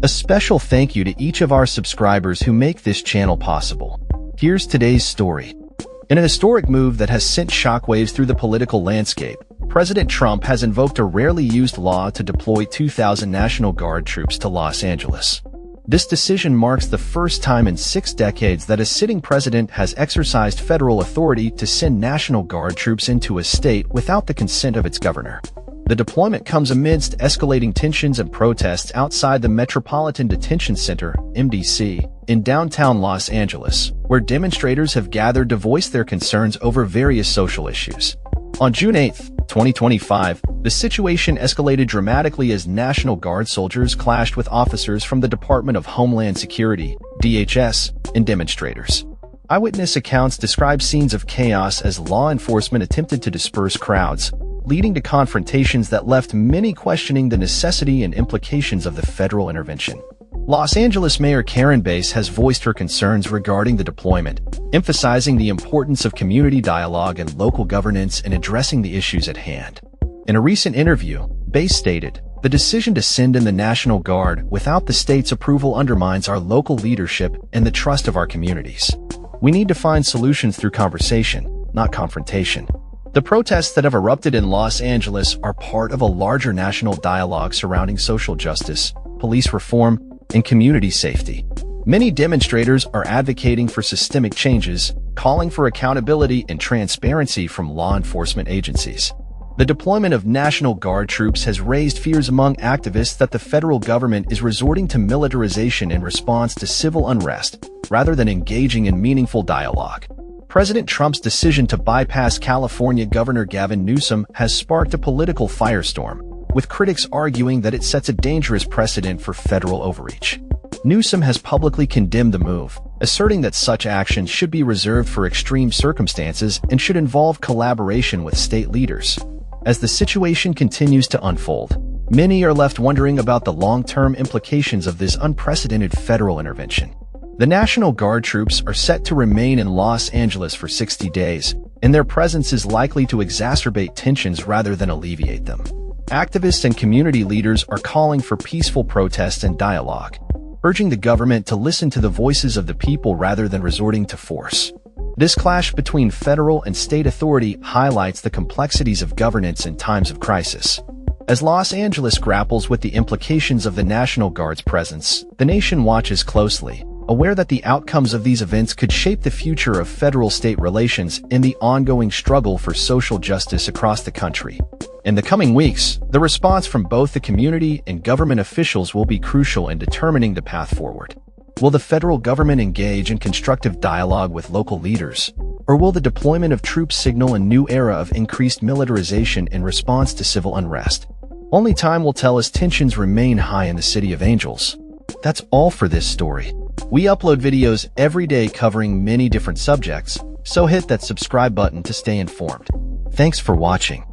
A special thank you to each of our subscribers who make this channel possible. Here's today's story. In an historic move that has sent shockwaves through the political landscape, President Trump has invoked a rarely used law to deploy 2,000 National Guard troops to Los Angeles. This decision marks the first time in 6 decades that a sitting president has exercised federal authority to send National Guard troops into a state without the consent of its governor. The deployment comes amidst escalating tensions and protests outside the Metropolitan Detention Center, MDC, in downtown Los Angeles, where demonstrators have gathered to voice their concerns over various social issues. On June 8, 2025, the situation escalated dramatically as National Guard soldiers clashed with officers from the Department of Homeland Security, DHS, and demonstrators. Eyewitness accounts describe scenes of chaos as law enforcement attempted to disperse crowds, leading to confrontations that left many questioning the necessity and implications of the federal intervention. Los Angeles Mayor Karen Bass has voiced her concerns regarding the deployment, emphasizing the importance of community dialogue and local governance in addressing the issues at hand. In a recent interview, Bass stated, "The decision to send in the National Guard without the state's approval undermines our local leadership and the trust of our communities. We need to find solutions through conversation, not confrontation." The protests that have erupted in Los Angeles are part of a larger national dialogue surrounding social justice, police reform, and community safety. Many demonstrators are advocating for systemic changes, calling for accountability and transparency from law enforcement agencies. The deployment of National Guard troops has raised fears among activists that the federal government is resorting to militarization in response to civil unrest, rather than engaging in meaningful dialogue. President Trump's decision to bypass California Governor Gavin Newsom has sparked a political firestorm, with critics arguing that it sets a dangerous precedent for federal overreach. Newsom has publicly condemned the move, asserting that such action should be reserved for extreme circumstances and should involve collaboration with state leaders. As the situation continues to unfold, many are left wondering about the long-term implications of this unprecedented federal intervention. The National Guard troops are set to remain in Los Angeles for 60 days, and their presence is likely to exacerbate tensions rather than alleviate them. Activists and community leaders are calling for peaceful protest and dialogue, urging the government to listen to the voices of the people rather than resorting to force. This clash between federal and state authority highlights the complexities of governance in times of crisis. As Los Angeles grapples with the implications of the National Guard's presence, the nation watches closely, aware that the outcomes of these events could shape the future of federal-state relations and the ongoing struggle for social justice across the country. In the coming weeks, the response from both the community and government officials will be crucial in determining the path forward. Will the federal government engage in constructive dialogue with local leaders, or will the deployment of troops signal a new era of increased militarization in response to civil unrest? Only time will tell as tensions remain high in the City of Angels. That's all for this story. We upload videos every day covering many different subjects, so hit that subscribe button to stay informed. Thanks for watching.